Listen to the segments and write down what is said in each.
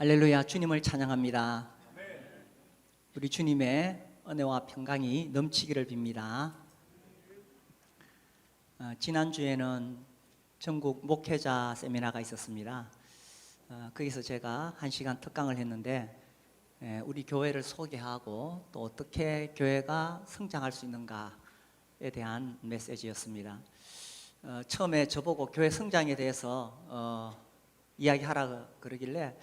할렐루야, 주님을 찬양합니다. 우리 주님의 은혜와 평강이 넘치기를 빕니다. 지난주에는 전국 목회자 세미나가 있었습니다. 거기서 제가 1시간 특강을 했는데 우리 교회를 소개하고 또 어떻게 교회가 성장할 수 있는가에 대한 메시지였습니다. 처음에 저보고 교회 성장에 대해서 이야기하라 그러길래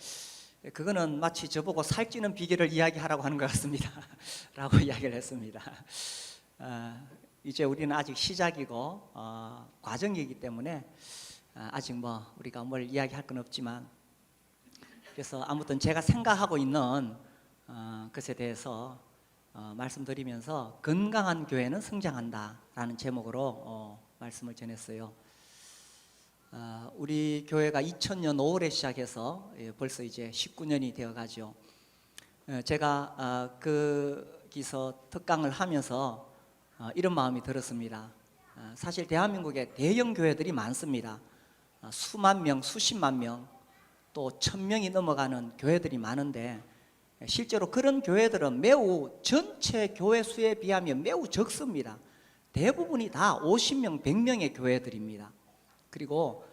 그거는 마치 저보고 살찌는 비결을 이야기하라고 하는 것 같습니다 라고 이야기를 했습니다. 이제 우리는 아직 시작이고 과정이기 때문에 아직 우리가 뭘 이야기할 건 없지만, 그래서 아무튼 제가 생각하고 있는 것에 대해서 말씀드리면서 건강한 교회는 성장한다 라는 제목으로 말씀을 전했어요. 우리 교회가 2000년 5월에 시작해서 벌써 이제 19년이 되어 가죠. 제가 거기서 특강을 하면서 이런 마음이 들었습니다. 사실 대한민국에 대형 교회들이 많습니다. 수만 명, 수십만 명, 또 1000명이 넘어가는 교회들이 많은데 실제로 그런 교회들은 매우 전체 교회 수에 비하면 매우 적습니다. 대부분이 다 50명, 100명의 교회들입니다. 그리고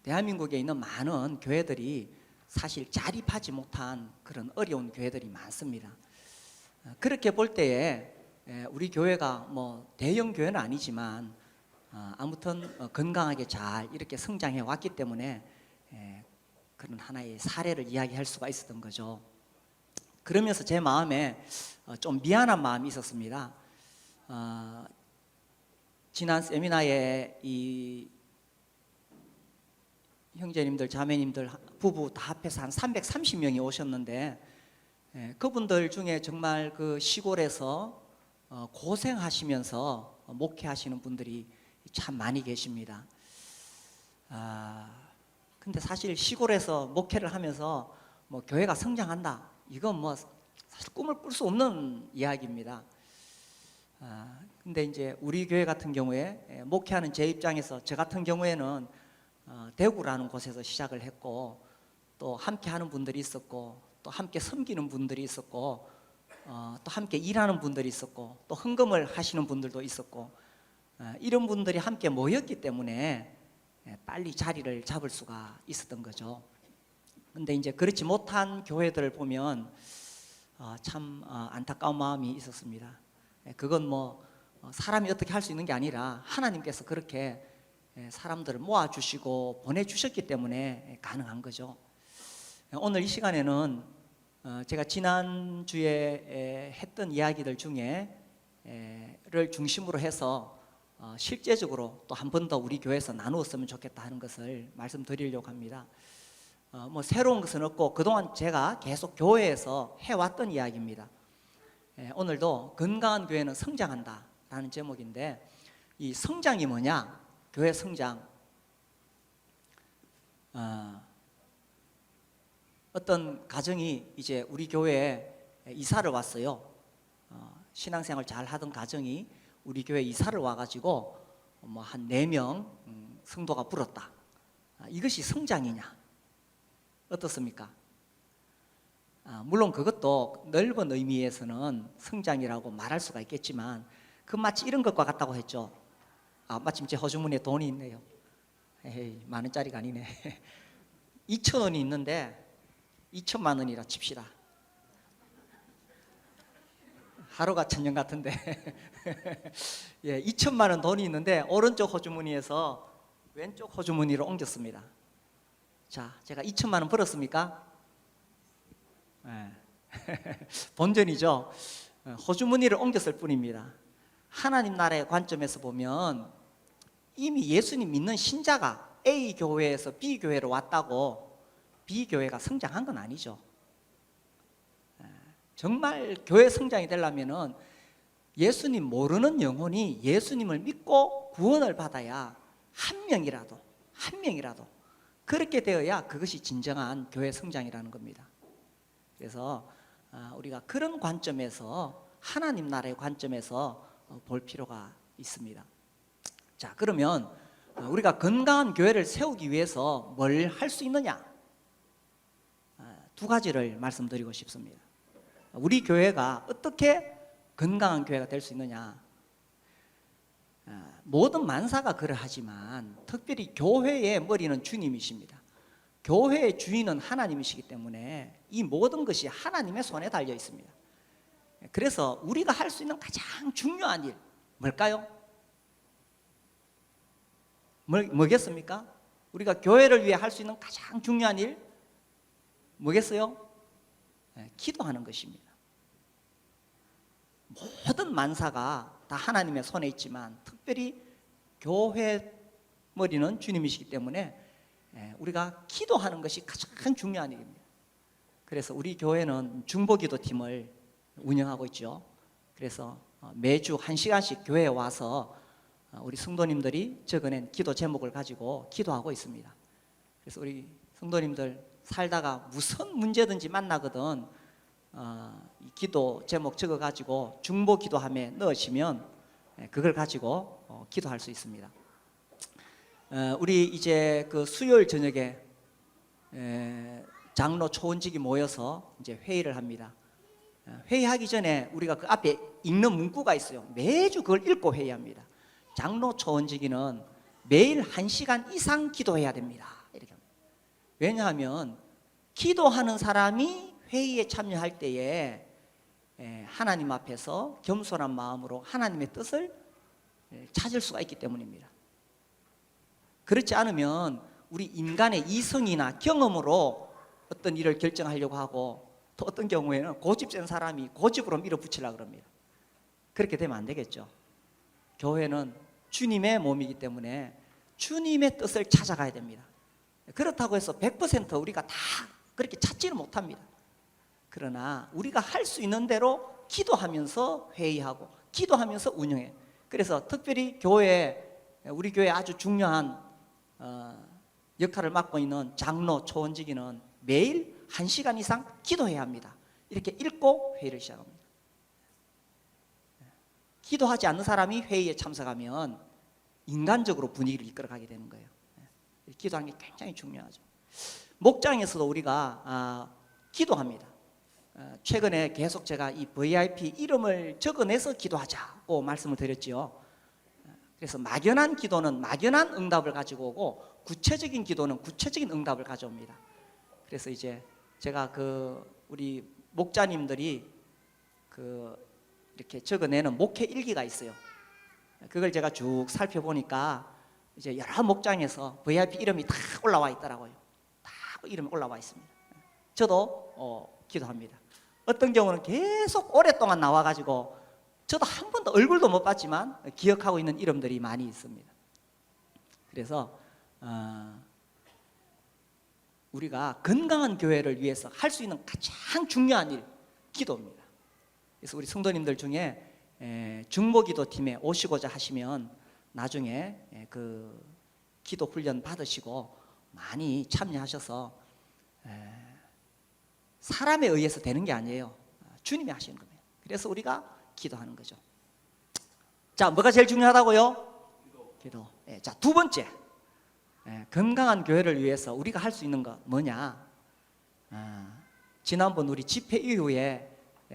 대한민국에 있는 많은 교회들이 사실 자립하지 못한 그런 어려운 교회들이 많습니다. 그렇게 볼 때에 우리 교회가 대형 교회는 아니지만 아무튼 건강하게 잘 이렇게 성장해 왔기 때문에 그런 하나의 사례를 이야기할 수가 있었던 거죠. 그러면서 제 마음에 좀 미안한 마음이 있었습니다. 지난 세미나에 이 형제님들, 자매님들, 부부 다 합해서 한 330명이 오셨는데 그분들 중에 정말 그 시골에서 고생하시면서 목회하시는 분들이 참 많이 계십니다. 근데 사실 시골에서 목회를 하면서 교회가 성장한다, 이건 사실 꿈을 꿀 수 없는 이야기입니다. 근데 이제 우리 교회 같은 경우에 목회하는 제 입장에서, 저 같은 경우에는 대구라는 곳에서 시작을 했고, 또 함께 하는 분들이 있었고, 또 함께 섬기는 분들이 있었고, 또 함께 일하는 분들이 있었고, 또 헌금을 하시는 분들도 있었고, 이런 분들이 함께 모였기 때문에 빨리 자리를 잡을 수가 있었던 거죠. 근데 이제 그렇지 못한 교회들을 보면 참 안타까운 마음이 있었습니다. 그건 사람이 어떻게 할 수 있는 게 아니라 하나님께서 그렇게 사람들을 모아주시고 보내주셨기 때문에 가능한 거죠. 오늘 이 시간에는 제가 지난주에 했던 이야기들 중에 를 중심으로 해서 실제적으로 또 한 번 더 우리 교회에서 나누었으면 좋겠다 하는 것을 말씀드리려고 합니다. 새로운 것은 없고 그동안 제가 계속 교회에서 해왔던 이야기입니다. 오늘도 건강한 교회는 성장한다 라는 제목인데, 이 성장이 뭐냐? 교회 성장. 어떤 가정이 이제 우리 교회에 이사를 왔어요. 신앙생활 잘 하던 가정이 우리 교회에 이사를 와가지고 한 4명 성도가 불었다. 이것이 성장이냐? 어떻습니까? 물론 그것도 넓은 의미에서는 성장이라고 말할 수가 있겠지만, 그 마치 이런 것과 같다고 했죠. 마침 제 호주머니에 돈이 있네요. 에이, 10,000원짜리가 아니네. 2,000원이 있는데 2천만 원이라 칩시다. 하루가 1000년 같은데 2천만 원 돈이 있는데 오른쪽 호주머니에서 왼쪽 호주머니로 옮겼습니다. 자, 제가 2천만 원 벌었습니까? 본전이죠. 호주머니를 옮겼을 뿐입니다. 하나님 나라의 관점에서 보면 이미 예수님 믿는 신자가 A 교회에서 B 교회로 왔다고 B 교회가 성장한 건 아니죠. 정말 교회 성장이 되려면 예수님 모르는 영혼이 예수님을 믿고 구원을 받아야 한 명이라도 그렇게 되어야 그것이 진정한 교회 성장이라는 겁니다. 그래서 우리가 그런 관점에서, 하나님 나라의 관점에서 볼 필요가 있습니다. 자, 그러면 우리가 건강한 교회를 세우기 위해서 뭘 할 수 있느냐? 두 가지를 말씀드리고 싶습니다. 우리 교회가 어떻게 건강한 교회가 될 수 있느냐. 모든 만사가 그러하지만 특별히 교회의 머리는 주님이십니다. 교회의 주인은 하나님이시기 때문에 이 모든 것이 하나님의 손에 달려 있습니다. 그래서 우리가 할 수 있는 가장 중요한 일 뭘까요? 뭐겠습니까? 우리가 교회를 위해 할 수 있는 가장 중요한 일 뭐겠어요? 기도하는 것입니다. 모든 만사가 다 하나님의 손에 있지만 특별히 교회 머리는 주님이시기 때문에 우리가 기도하는 것이 가장 중요한 일입니다. 그래서 우리 교회는 중보기도팀을 운영하고 있죠. 그래서 매주 1시간씩 교회에 와서 우리 성도님들이 적어낸 기도 제목을 가지고 기도하고 있습니다. 그래서 우리 성도님들 살다가 무슨 문제든지 만나거든 이 기도 제목 적어가지고 중보기도함에 넣으시면 그걸 가지고 기도할 수 있습니다. 우리 이제 그 수요일 저녁에 장로 초원직이 모여서 이제 회의를 합니다. 회의하기 전에 우리가 그 앞에 읽는 문구가 있어요. 매주 그걸 읽고 회의합니다. 장로 초원직위는 매일 1시간 이상 기도해야 됩니다. 이렇게 합니다. 왜냐하면 기도하는 사람이 회의에 참여할 때에 하나님 앞에서 겸손한 마음으로 하나님의 뜻을 찾을 수가 있기 때문입니다. 그렇지 않으면 우리 인간의 이성이나 경험으로 어떤 일을 결정하려고 하고 또 어떤 경우에는 고집센 사람이 고집으로 밀어붙이려고 합니다. 그렇게 되면 안 되겠죠. 교회는 주님의 몸이기 때문에 주님의 뜻을 찾아가야 됩니다. 그렇다고 해서 100% 우리가 다 그렇게 찾지는 못합니다. 그러나 우리가 할 수 있는 대로 기도하면서 회의하고 기도하면서 운영해. 그래서 특별히 우리 교회 아주 중요한 역할을 맡고 있는 장로 초원직위는 매일 1시간 이상 기도해야 합니다. 이렇게 읽고 회의를 시작합니다. 기도하지 않는 사람이 회의에 참석하면 인간적으로 분위기를 이끌어가게 되는 거예요. 기도하는 게 굉장히 중요하죠. 목장에서도 우리가 기도합니다. 최근에 계속 제가 이 VIP 이름을 적어내서 기도하자고 말씀을 드렸지요. 그래서 막연한 기도는 막연한 응답을 가지고 오고 구체적인 기도는 구체적인 응답을 가져옵니다. 그래서 이제 제가 우리 목자님들이 이렇게 적어내는 목회 일기가 있어요. 그걸 제가 쭉 살펴보니까 이제 여러 목장에서 VIP 이름이 다 올라와 있더라고요. 다 이름이 올라와 있습니다. 저도 기도합니다. 어떤 경우는 계속 오랫동안 나와가지고 저도 한 번도 얼굴도 못 봤지만 기억하고 있는 이름들이 많이 있습니다. 그래서 우리가 건강한 교회를 위해서 할 수 있는 가장 중요한 일, 기도입니다. 그래서 우리 성도님들 중에 중보기도팀에 오시고자 하시면 나중에 그 기도 훈련 받으시고 많이 참여하셔서 사람에 의해서 되는 게 아니에요. 주님이 하시는 겁니다. 그래서 우리가 기도하는 거죠. 자, 뭐가 제일 중요하다고요? 기도. 자, 두 번째, 건강한 교회를 위해서 우리가 할 수 있는 거 뭐냐? 지난번 우리 집회 이후에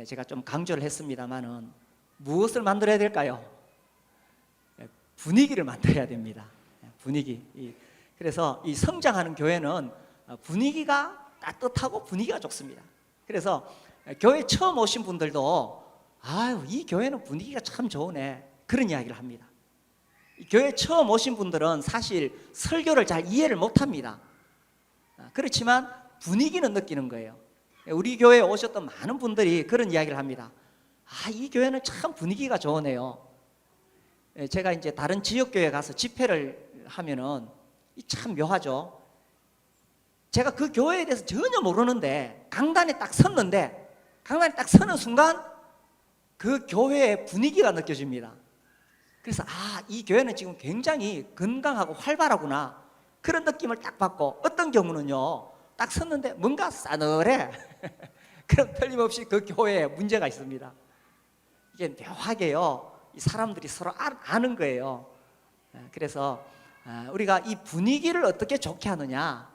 제가 좀 강조를 했습니다만은 무엇을 만들어야 될까요? 분위기를 만들어야 됩니다. 분위기. 그래서 이 성장하는 교회는 분위기가 따뜻하고 분위기가 좋습니다. 그래서 교회 처음 오신 분들도 이 교회는 분위기가 참 좋으네, 그런 이야기를 합니다. 교회 처음 오신 분들은 사실 설교를 잘 이해를 못합니다. 그렇지만 분위기는 느끼는 거예요. 우리 교회에 오셨던 많은 분들이 그런 이야기를 합니다. 이 교회는 참 분위기가 좋으네요. 제가 이제 다른 지역교회 가서 집회를 하면은 참 묘하죠. 제가 그 교회에 대해서 전혀 모르는데 강단에 딱 섰는데 강단에 딱 서는 순간 그 교회의 분위기가 느껴집니다. 그래서 이 교회는 지금 굉장히 건강하고 활발하구나, 그런 느낌을 딱 받고, 어떤 경우는요 딱 섰는데 뭔가 싸늘해. 그럼 틀림없이 그 교회에 문제가 있습니다. 이게 묘하게요 이 사람들이 서로 아는 거예요. 그래서 우리가 이 분위기를 어떻게 좋게 하느냐,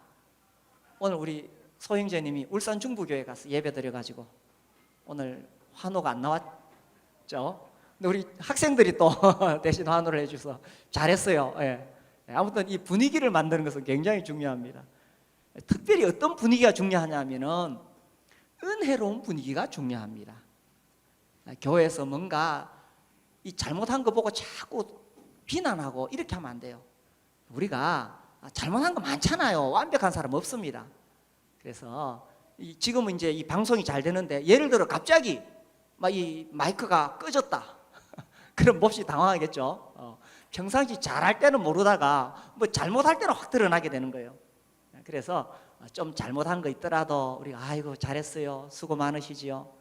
오늘 우리 소형제님이 울산 중부교회 가서 예배 드려가지고 오늘 환호가 안 나왔죠. 근데 우리 학생들이 또 대신 환호를 해줘서 잘했어요. 예. 아무튼 이 분위기를 만드는 것은 굉장히 중요합니다. 특별히 어떤 분위기가 중요하냐면은 은혜로운 분위기가 중요합니다. 교회에서 뭔가 이 잘못한 거 보고 자꾸 비난하고 이렇게 하면 안 돼요. 우리가 잘못한 거 많잖아요. 완벽한 사람 없습니다. 그래서 지금은 이제 이 방송이 잘 되는데 예를 들어 갑자기 막 이 마이크가 꺼졌다. 그럼 몹시 당황하겠죠. 평상시 잘할 때는 모르다가 뭐 잘못할 때는 확 드러나게 되는 거예요. 그래서 좀 잘못한 거 있더라도 우리가 아이고 잘했어요. 수고 많으시지요.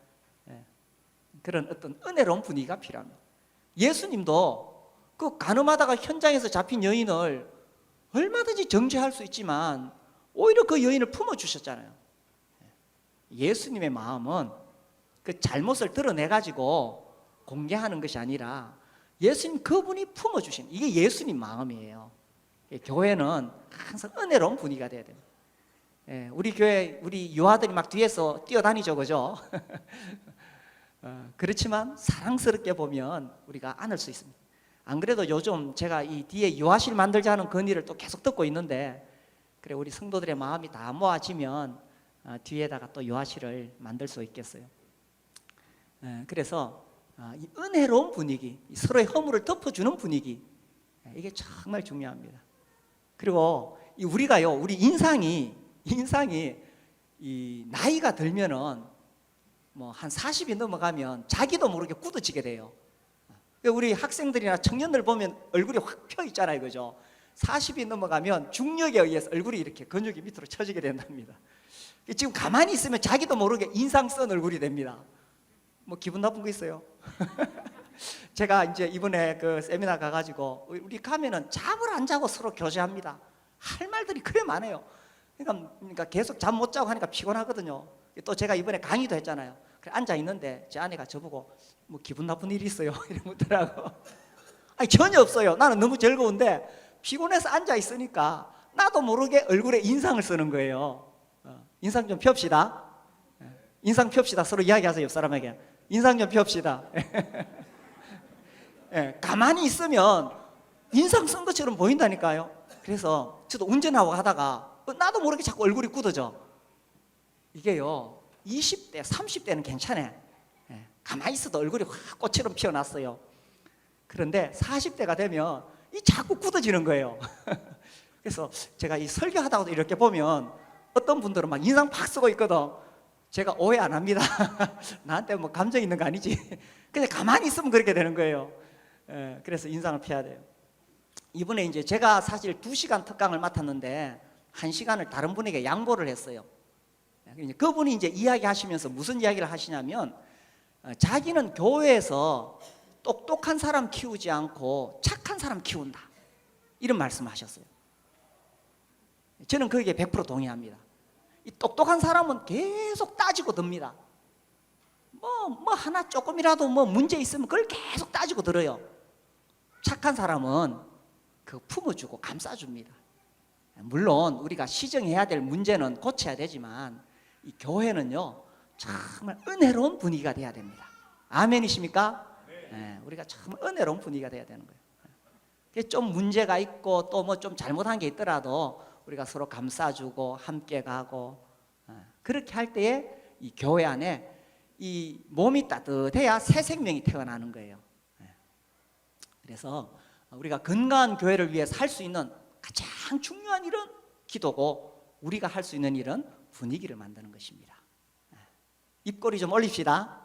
그런 어떤 은혜로운 분위기가 필요합니다. 예수님도 그 간음하다가 현장에서 잡힌 여인을 얼마든지 정죄할 수 있지만 오히려 그 여인을 품어주셨잖아요. 예수님의 마음은 그 잘못을 드러내가지고 공개하는 것이 아니라 예수님 그분이 품어주신, 이게 예수님 마음이에요. 교회는 항상 은혜로운 분위기가 돼야 됩니다. 우리 교회 우리 유아들이 막 뒤에서 뛰어다니죠, 그죠? 그렇지만 사랑스럽게 보면 우리가 안을 수 있습니다. 안 그래도 요즘 제가 이 뒤에 유아실 만들자는 건의를 또 계속 듣고 있는데, 그래 우리 성도들의 마음이 다 모아지면 뒤에다가 또 유아실을 만들 수 있겠어요. 그래서 이 은혜로운 분위기, 서로의 허물을 덮어주는 분위기, 이게 정말 중요합니다. 그리고 우리가요, 우리 인상이 이 나이가 들면은 뭐 한 40이 넘어가면 자기도 모르게 굳어지게 돼요. 우리 학생들이나 청년들 보면 얼굴이 확 펴 있잖아요, 그죠? 40이 넘어가면 중력에 의해서 얼굴이 이렇게 근육이 밑으로 처지게 된답니다. 지금 가만히 있으면 자기도 모르게 인상 쓴 얼굴이 됩니다. 뭐 기분 나쁜 거 있어요? 제가 이제 이번에 그 세미나 가가지고 우리 가면은 잠을 안 자고 서로 교제합니다. 할 말들이 그래 많아요. 그러니까 계속 잠 못 자고 하니까 피곤하거든요. 또 제가 이번에 강의도 했잖아요. 그래 앉아 있는데 제 아내가 저보고 뭐 기분 나쁜 일이 있어요? 이러더라고. 아니 전혀 없어요. 나는 너무 즐거운데 피곤해서 앉아 있으니까 나도 모르게 얼굴에 인상을 쓰는 거예요. 인상 좀 펴읍시다. 인상 펴읍시다. 서로 이야기하세요, 옆 사람에게. 인상 좀 펴읍시다. 가만히 있으면 인상 쓴 것처럼 보인다니까요. 그래서 저도 운전하고 하다가 나도 모르게 자꾸 얼굴이 굳어져. 이게요 20대, 30대는 괜찮아. 가만히 있어도 얼굴이 확 꽃처럼 피어났어요. 그런데 40대가 되면 이 자꾸 굳어지는 거예요. 그래서 제가 이 설교하다가도 이렇게 보면 어떤 분들은 막 인상 팍 쓰고 있거든. 제가 오해 안 합니다. 나한테 뭐 감정 있는 거 아니지. 근데 가만히 있으면 그렇게 되는 거예요. 그래서 인상을 피해야 돼요. 이번에 이제 제가 사실 2시간 특강을 맡았는데 1시간을 다른 분에게 양보를 했어요. 그분이 이제 이야기하시면서 무슨 이야기를 하시냐면 자기는 교회에서 똑똑한 사람 키우지 않고 착한 사람 키운다, 이런 말씀을 하셨어요. 저는 거기에 100% 동의합니다. 이 똑똑한 사람은 계속 따지고 듭니다. 뭐 하나 조금이라도 뭐 문제 있으면 그걸 계속 따지고 들어요. 착한 사람은 그 품어주고 감싸줍니다. 물론 우리가 시정해야 될 문제는 고쳐야 되지만 이 교회는요 정말 은혜로운 분위기가 돼야 됩니다. 아멘이십니까? 네, 우리가 정말 은혜로운 분위기가 돼야 되는 거예요. 좀 문제가 있고 또 뭐 좀 잘못한 게 있더라도 우리가 서로 감싸주고 함께 가고, 그렇게 할 때에 이 교회 안에 이 몸이 따뜻해야 새 생명이 태어나는 거예요. 그래서 우리가 건강한 교회를 위해서 할 수 있는 가장 중요한 일은 기도고, 우리가 할 수 있는 일은 분위기를 만드는 것입니다. 입꼬리 좀 올립시다.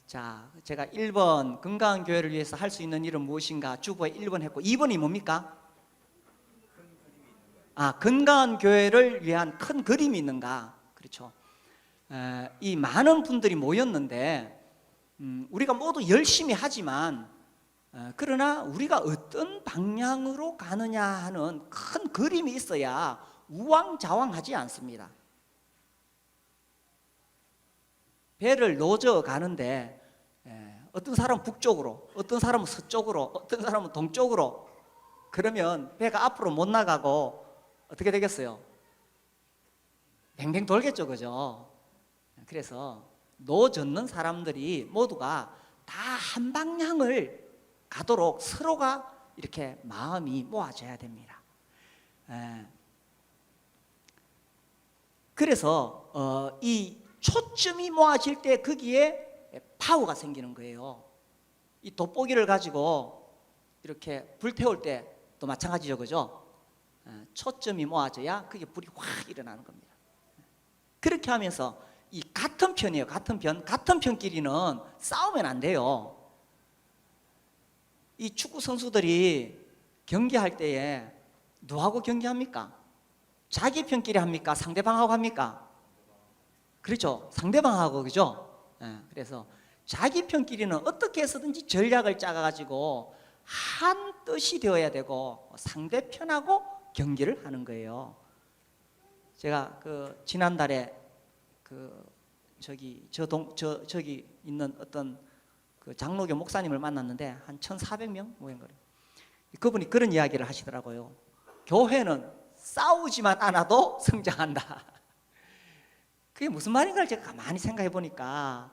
자, 제가 1번 건강한 교회를 위해서 할 수 있는 일은 무엇인가 주보에 1번 했고, 2번이 뭡니까? 건강한 교회를 위한 큰 그림이 있는가? 그렇죠. 이 많은 분들이 모였는데 우리가 모두 열심히 하지만 그러나 우리가 어떤 방향으로 가느냐 하는 큰 그림이 있어야 우왕좌왕하지 않습니다. 배를 노저 가는데 어떤 사람은 북쪽으로, 어떤 사람은 서쪽으로, 어떤 사람은 동쪽으로, 그러면 배가 앞으로 못 나가고 어떻게 되겠어요? 뱅뱅 돌겠죠, 그죠? 그래서 노 젓는 사람들이 모두가 다 한 방향을 가도록 서로가 이렇게 마음이 모아져야 됩니다. 그래서 이 초점이 모아질 때 거기에 파워가 생기는 거예요. 이 돋보기를 가지고 이렇게 불 태울 때 또 마찬가지죠, 그죠? 초점이 모아져야 그게 불이 확 일어나는 겁니다. 그렇게 하면서 이 같은 편이에요. 같은 편끼리는 싸우면 안 돼요. 이 축구 선수들이 경기할 때에 누구하고 경기합니까? 자기 편끼리 합니까? 상대방하고 합니까? 그렇죠. 상대방하고, 그죠? 그래서 자기 편끼리는 어떻게 해서든지 전략을 짜가지고 한 뜻이 되어야 되고 상대편하고 경기를 하는 거예요. 제가 지난달에 저기 있는 어떤 장로교 목사님을 만났는데 한 1,400명 모인 거예요. 그분이 그런 이야기를 하시더라고요. 교회는 싸우지만 않아도 성장한다. 그게 무슨 말인가를 제가 가만히 생각해 보니까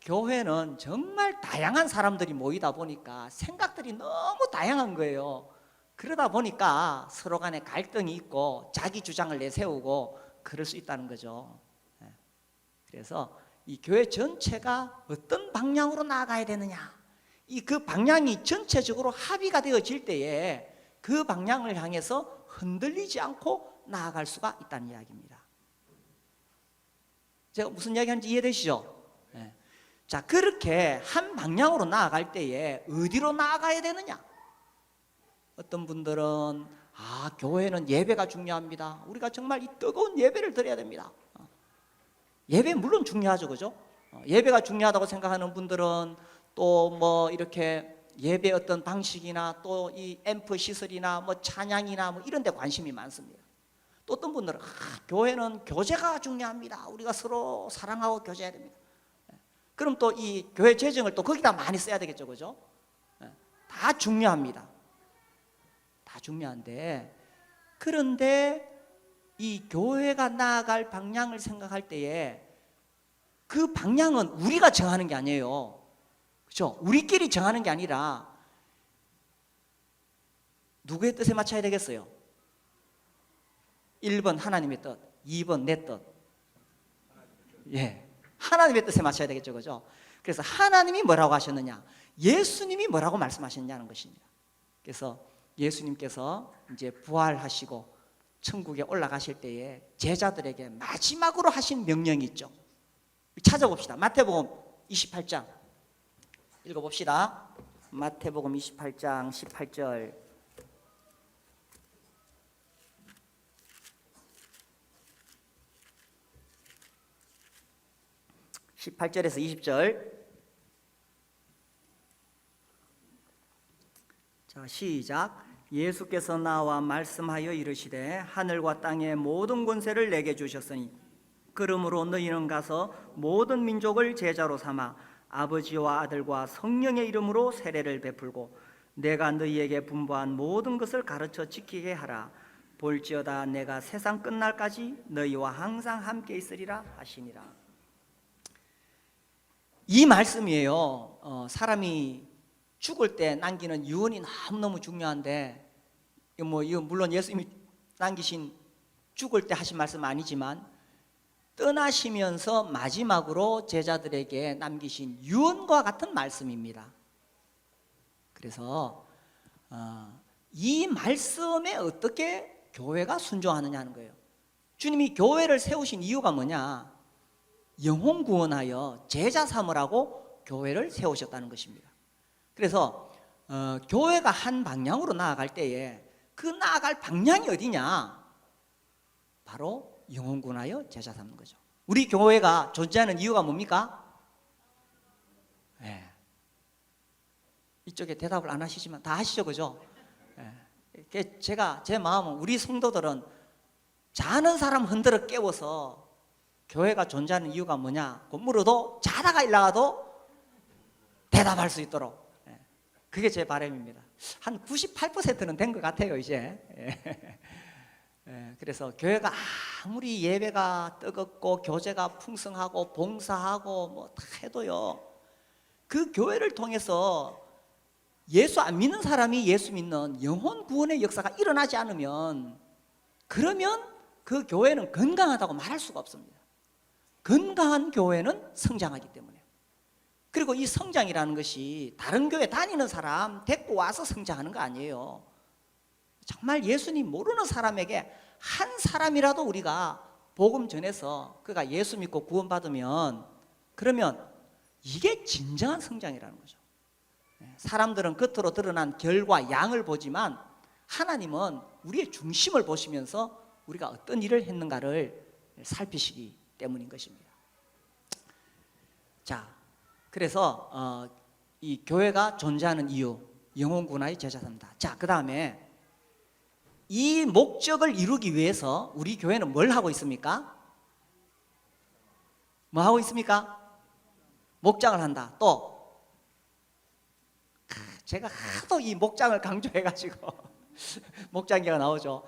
교회는 정말 다양한 사람들이 모이다 보니까 생각들이 너무 다양한 거예요. 그러다 보니까 서로 간에 갈등이 있고 자기 주장을 내세우고 그럴 수 있다는 거죠. 그래서 이 교회 전체가 어떤 방향으로 나아가야 되느냐, 그 방향이 전체적으로 합의가 되어질 때에 그 방향을 향해서 흔들리지 않고 나아갈 수가 있다는 이야기입니다. 제가 무슨 이야기하는지 이해되시죠? 자, 그렇게 한 방향으로 나아갈 때에 어디로 나아가야 되느냐? 어떤 분들은 교회는 예배가 중요합니다. 우리가 정말 이 뜨거운 예배를 드려야 됩니다. 예배 물론 중요하죠, 그죠? 예배가 중요하다고 생각하는 분들은 또 뭐 이렇게 예배 어떤 방식이나 또 이 앰프 시설이나 뭐 찬양이나 뭐 이런 데 관심이 많습니다. 또 어떤 분들은 교회는 교제가 중요합니다. 우리가 서로 사랑하고 교제해야 됩니다. 그럼 또 이 교회 재정을 또 거기다 많이 써야 되겠죠, 그죠? 다 중요합니다. 다 중요한데, 그런데 이 교회가 나아갈 방향을 생각할 때에 그 방향은 우리가 정하는 게 아니에요. 그렇죠? 우리끼리 정하는 게 아니라 누구의 뜻에 맞춰야 되겠어요? 1번 하나님의 뜻, 2번 내 뜻. 하나님의 뜻에 맞춰야 되겠죠, 그죠? 그래서 하나님이 뭐라고 하셨느냐, 예수님이 뭐라고 말씀하셨냐는 것입니다. 그래서 예수님께서 이제 부활하시고 천국에 올라가실 때에 제자들에게 마지막으로 하신 명령이 있죠. 찾아봅시다. 마태복음 28장 읽어봅시다. 마태복음 28장 18절. (18절에서 20절) 자, 시작. 예수께서 나와 말씀하여 이르시되 하늘과 땅의 모든 권세를 내게 주셨으니 그러므로 너희는 가서 모든 민족을 제자로 삼아 아버지와 아들과 성령의 이름으로 세례를 베풀고 내가 너희에게 분부한 모든 것을 가르쳐 지키게 하라. 볼지어다 내가 세상 끝날까지 너희와 항상 함께 있으리라 하시니라. 이 말씀이에요. 사람이 죽을 때 남기는 유언이 너무너무 중요한데, 이거 물론 예수님이 남기신 죽을 때 하신 말씀 아니지만 떠나시면서 마지막으로 제자들에게 남기신 유언과 같은 말씀입니다. 그래서 이 말씀에 어떻게 교회가 순종하느냐 하는 거예요. 주님이 교회를 세우신 이유가 뭐냐? 영혼 구원하여 제자 삼으라고 교회를 세우셨다는 것입니다. 그래서 교회가 한 방향으로 나아갈 때에 그 나아갈 방향이 어디냐? 바로 영혼 구원하여 제자 삼는 거죠. 우리 교회가 존재하는 이유가 뭡니까? 이쪽에 대답을 안 하시지만 다 하시죠, 그죠? 제가 제 마음은 우리 성도들은 자는 사람 흔들어 깨워서 교회가 존재하는 이유가 뭐냐 물어도 자다가 일어나도 대답할 수 있도록, 그게 제 바람입니다. 한 98%는 된 것 같아요, 이제. 그래서 교회가 아무리 예배가 뜨겁고 교제가 풍성하고 봉사하고 뭐 다 해도요, 그 교회를 통해서 예수 안 믿는 사람이 예수 믿는 영혼 구원의 역사가 일어나지 않으면, 그러면 그 교회는 건강하다고 말할 수가 없습니다. 건강한 교회는 성장하기 때문에. 그리고 이 성장이라는 것이 다른 교회 다니는 사람 데리고 와서 성장하는 거 아니에요. 정말 예수님 모르는 사람에게 한 사람이라도 우리가 복음 전해서 그가 예수 믿고 구원받으면, 그러면 이게 진정한 성장이라는 거죠. 사람들은 겉으로 드러난 결과 양을 보지만 하나님은 우리의 중심을 보시면서 우리가 어떤 일을 했는가를 살피시기 때문인 것입니다. 자, 그래서 이 교회가 존재하는 이유, 영혼구원의 제자입니다. 자, 그 다음에 이 목적을 이루기 위해서 우리 교회는 뭘 하고 있습니까? 뭐 하고 있습니까? 목장을 한다. 또 제가 하도 이 목장을 강조해가지고 목장기가 나오죠.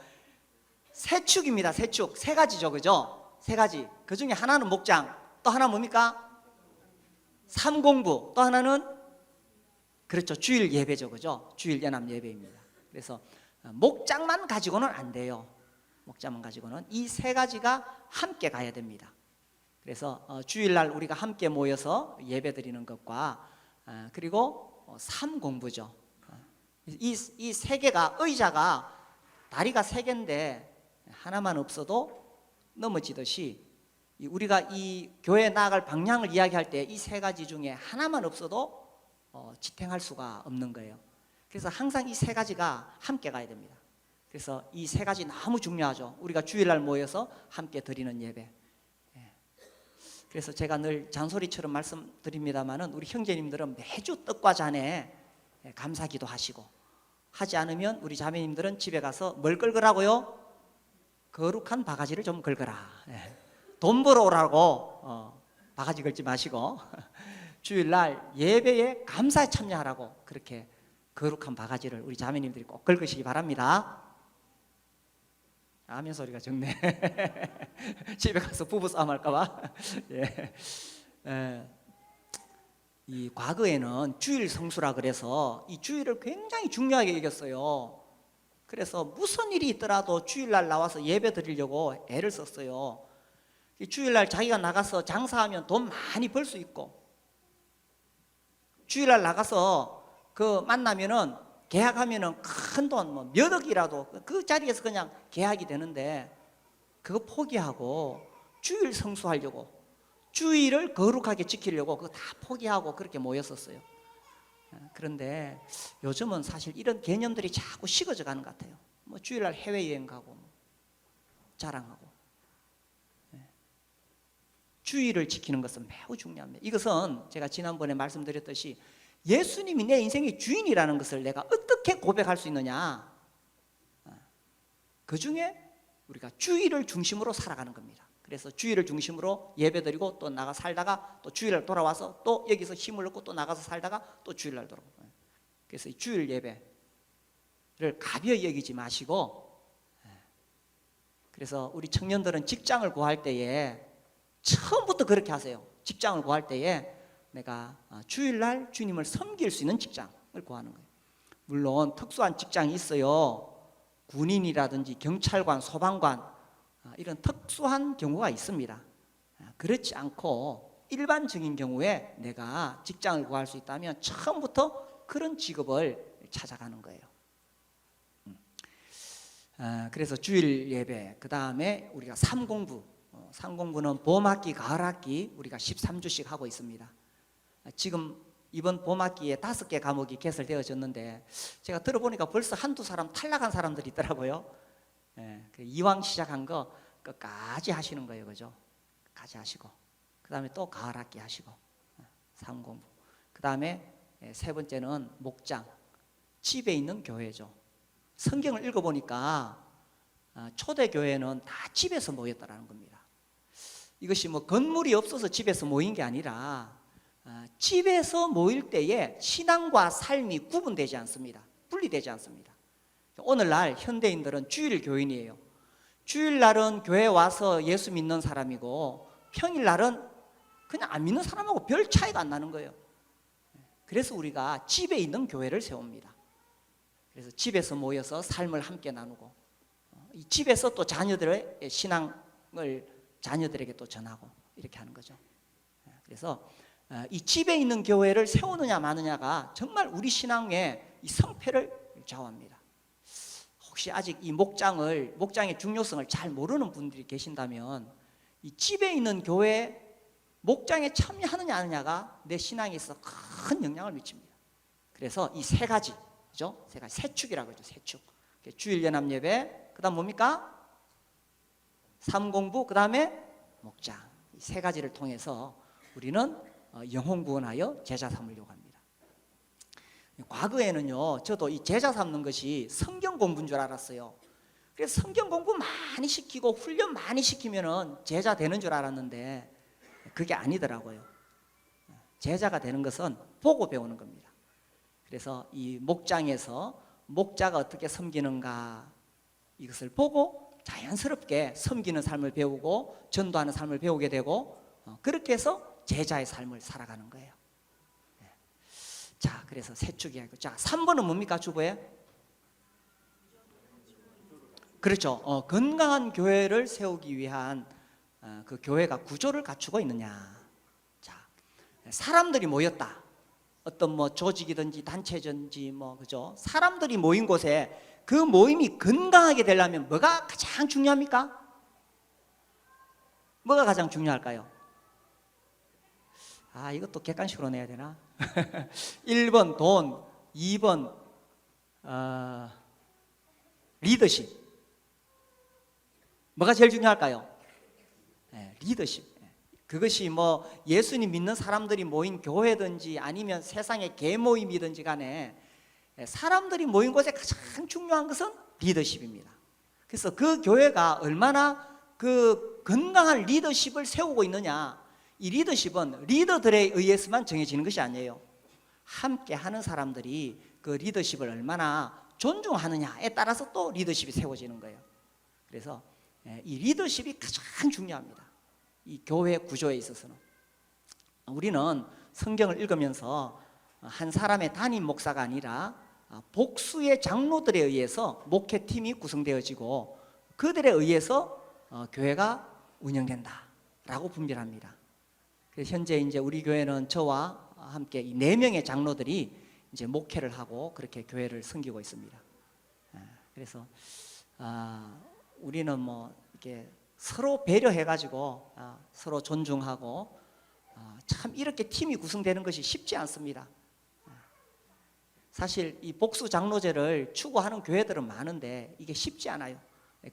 세축입니다. 세축. 세 가지죠, 그죠? 세 가지. 그 중에 하나는 목장, 또 하나 뭡니까? 삼공부, 또 하나는 그렇죠, 주일 예배죠, 그죠? 주일 연합 예배입니다. 그래서 목장만 가지고는 안 돼요. 목장만 가지고는 이 세 가지가 함께 가야 됩니다. 그래서 주일날 우리가 함께 모여서 예배드리는 것과 그리고 삼공부죠. 이 세 개가, 의자가 다리가 세 개인데 하나만 없어도 넘어지듯이, 우리가 이 교회에 나아갈 방향을 이야기할 때 이 세 가지 중에 하나만 없어도 지탱할 수가 없는 거예요. 그래서 항상 이 세 가지가 함께 가야 됩니다. 그래서 이 세 가지 너무 중요하죠. 우리가 주일날 모여서 함께 드리는 예배. 그래서 제가 늘 잔소리처럼 말씀드립니다마는, 우리 형제님들은 매주 떡과 잔에 감사기도 하시고, 하지 않으면 우리 자매님들은 집에 가서 뭘 긁으라고요? 거룩한 바가지를 좀 긁어라. 돈 벌어오라고 바가지 긁지 마시고 주일날 예배에 감사에 참여하라고 그렇게 거룩한 바가지를 우리 자매님들이 꼭 긁으시기 바랍니다. 아멘 소리가 적네. 집에 가서 부부싸움 할까봐. 이 과거에는 주일 성수라 그래서 이 주일을 굉장히 중요하게 여겼어요. 그래서 무슨 일이 있더라도 주일날 나와서 예배 드리려고 애를 썼어요. 이 주일날 자기가 나가서 장사하면 돈 많이 벌 수 있고, 주일날 나가서 그 만나면은 계약하면은 큰 돈 뭐 몇 억이라도 그 자리에서 그냥 계약이 되는데, 그거 포기하고 주일 성수하려고, 주일을 거룩하게 지키려고 그거 다 포기하고 그렇게 모였었어요. 그런데 요즘은 사실 이런 개념들이 자꾸 식어져 가는 것 같아요. 뭐 주일날 해외여행 가고 자랑하고. 주일을 지키는 것은 매우 중요합니다. 이것은 제가 지난번에 말씀드렸듯이 예수님이 내 인생의 주인이라는 것을 내가 어떻게 고백할 수 있느냐, 그 중에 우리가 주일을 중심으로 살아가는 겁니다. 그래서 주일을 중심으로 예배드리고 또 나가 살다가 또 주일날 돌아와서 또 여기서 힘을 얻고 또 나가서 살다가 또 주일날 돌아오고. 그래서 이 주일 예배를 가벼이 여기지 마시고, 그래서 우리 청년들은 직장을 구할 때에 처음부터 그렇게 하세요. 직장을 구할 때에 내가 주일날 주님을 섬길 수 있는 직장을 구하는 거예요. 물론 특수한 직장이 있어요. 군인이라든지 경찰관, 소방관, 이런 특수한 경우가 있습니다. 그렇지 않고 일반적인 경우에 내가 직장을 구할 수 있다면 처음부터 그런 직업을 찾아가는 거예요. 그래서 주일 예배, 그 다음에 우리가 삼공부, 삼공부는 봄학기, 가을학기 우리가 13주씩 하고 있습니다. 지금 이번 봄학기에 5개 과목이 개설되어졌는데, 제가 들어보니까 벌써 한두 사람 탈락한 사람들이 있더라고요. 이왕 시작한 거 끝까지 하시는 거예요, 그죠? 끝까지 하시고, 그 다음에 또 가을학기 하시고, 삼공부. 그 다음에 세 번째는 목장, 집에 있는 교회죠. 성경을 읽어보니까 초대교회는 다 집에서 모였다라는 겁니다. 이것이 뭐 건물이 없어서 집에서 모인 게 아니라 집에서 모일 때에 신앙과 삶이 구분되지 않습니다. 분리되지 않습니다. 오늘날 현대인들은 주일 교인이에요. 주일날은 교회 와서 예수 믿는 사람이고 평일날은 그냥 안 믿는 사람하고 별 차이가 안 나는 거예요. 그래서 우리가 집에 있는 교회를 세웁니다. 그래서 집에서 모여서 삶을 함께 나누고, 이 집에서 또 자녀들의 신앙을 자녀들에게 또 전하고 이렇게 하는 거죠. 그래서 이 집에 있는 교회를 세우느냐 마느냐가 정말 우리 신앙의 이 성패를 좌우합니다. 혹시 아직 이 목장의 중요성을 잘 모르는 분들이 계신다면, 이 집에 있는 교회 목장에 참여하느냐 안 하느냐가 내 신앙에 있어서 큰 영향을 미칩니다. 그래서 이 세 가지, 그죠? 세 가지, 세축이라고 하죠. 세축. 주일 연합 예배, 그다음 뭡니까? 삼공부, 그다음에 목장. 이 세 가지를 통해서 우리는 영혼 구원하여 제자 삼으려고 합니다. 과거에는요, 저도 이 제자 삼는 것이 성경 공부인 줄 알았어요. 그래서 성경 공부 많이 시키고 훈련 많이 시키면은 제자 되는 줄 알았는데 그게 아니더라고요. 제자가 되는 것은 보고 배우는 겁니다. 그래서 이 목장에서 목자가 어떻게 섬기는가, 이것을 보고 자연스럽게 섬기는 삶을 배우고 전도하는 삶을 배우게 되고, 그렇게 해서 제자의 삶을 살아가는 거예요. 자, 그래서 세축이야기고. 자, 3번은 뭡니까, 주보에? 그렇죠. 건강한 교회를 세우기 위한 그 교회가 구조를 갖추고 있느냐. 자, 사람들이 모였다. 어떤 뭐 조직이든지 단체든지 뭐, 그죠? 사람들이 모인 곳에 그 모임이 건강하게 되려면 뭐가 가장 중요합니까? 뭐가 가장 중요할까요? 아, 이것도 객관식으로 내야 되나? 1번 돈, 2번 리더십. 뭐가 제일 중요할까요? 리더십. 그것이 뭐 예수님 믿는 사람들이 모인 교회든지 아니면 세상의 개모임이든지 간에 사람들이 모인 곳에 가장 중요한 것은 리더십입니다. 그래서 그 교회가 얼마나 그 건강한 리더십을 세우고 있느냐, 이 리더십은 리더들에 의해서만 정해지는 것이 아니에요. 함께 하는 사람들이 그 리더십을 얼마나 존중하느냐에 따라서 또 리더십이 세워지는 거예요. 그래서 이 리더십이 가장 중요합니다. 이 교회 구조에 있어서는. 우리는 성경을 읽으면서 한 사람의 담임 목사가 아니라 복수의 장로들에 의해서 목회팀이 구성되어지고 그들에 의해서 교회가 운영된다라고 분별합니다. 그래서 현재 이제 우리 교회는 저와 함께 이 4명의 장로들이 이제 목회를 하고 그렇게 교회를 섬기고 있습니다. 그래서 우리는 뭐 이렇게 서로 배려해가지고 서로 존중하고 참 이렇게 팀이 구성되는 것이 쉽지 않습니다. 사실 이 복수 장로제를 추구하는 교회들은 많은데 이게 쉽지 않아요.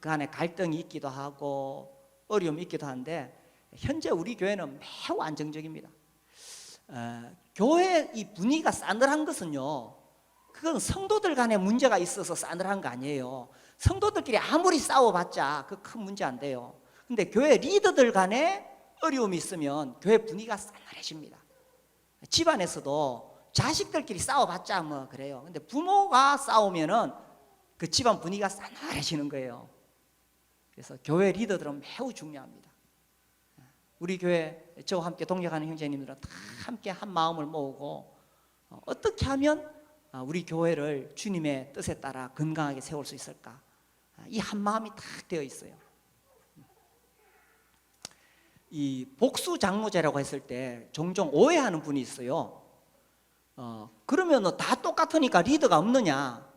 그 안에 갈등이 있기도 하고 어려움이 있기도 한데 현재 우리 교회는 매우 안정적입니다. 교회 이 분위기가 싸늘한 것은요, 그건 성도들 간에 문제가 있어서 싸늘한 거 아니에요. 성도들끼리 아무리 싸워봤자 그 큰 문제 안 돼요. 근데 교회 리더들 간에 어려움이 있으면 교회 분위기가 싸늘해집니다. 집안에서도 자식들끼리 싸워봤자 뭐 그래요. 근데 부모가 싸우면은 그 집안 분위기가 싸늘해지는 거예요. 그래서 교회 리더들은 매우 중요합니다. 우리 교회 저와 함께 동역하는 형제님들은 다 함께 한 마음을 모으고 어떻게 하면 우리 교회를 주님의 뜻에 따라 건강하게 세울 수 있을까, 이 한 마음이 딱 되어 있어요. 이 복수 장로제라고 했을 때 종종 오해하는 분이 있어요. 그러면 다 똑같으니까 리더가 없느냐?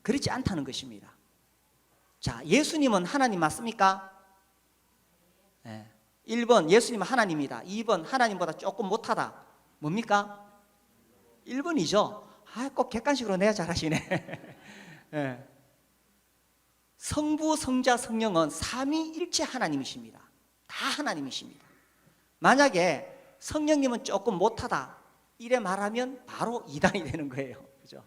그렇지 않다는 것입니다. 자, 예수님은 하나님 맞습니까? 1번 예수님은 하나님이다. 2번 하나님보다 조금 못하다. 뭡니까? 1번이죠. 꼭 객관식으로 내야 잘하시네. 성부, 성자, 성령은 삼위일체 하나님이십니다. 다 하나님이십니다. 만약에 성령님은 조금 못하다 이래 말하면 바로 이단이 되는 거예요. 그죠?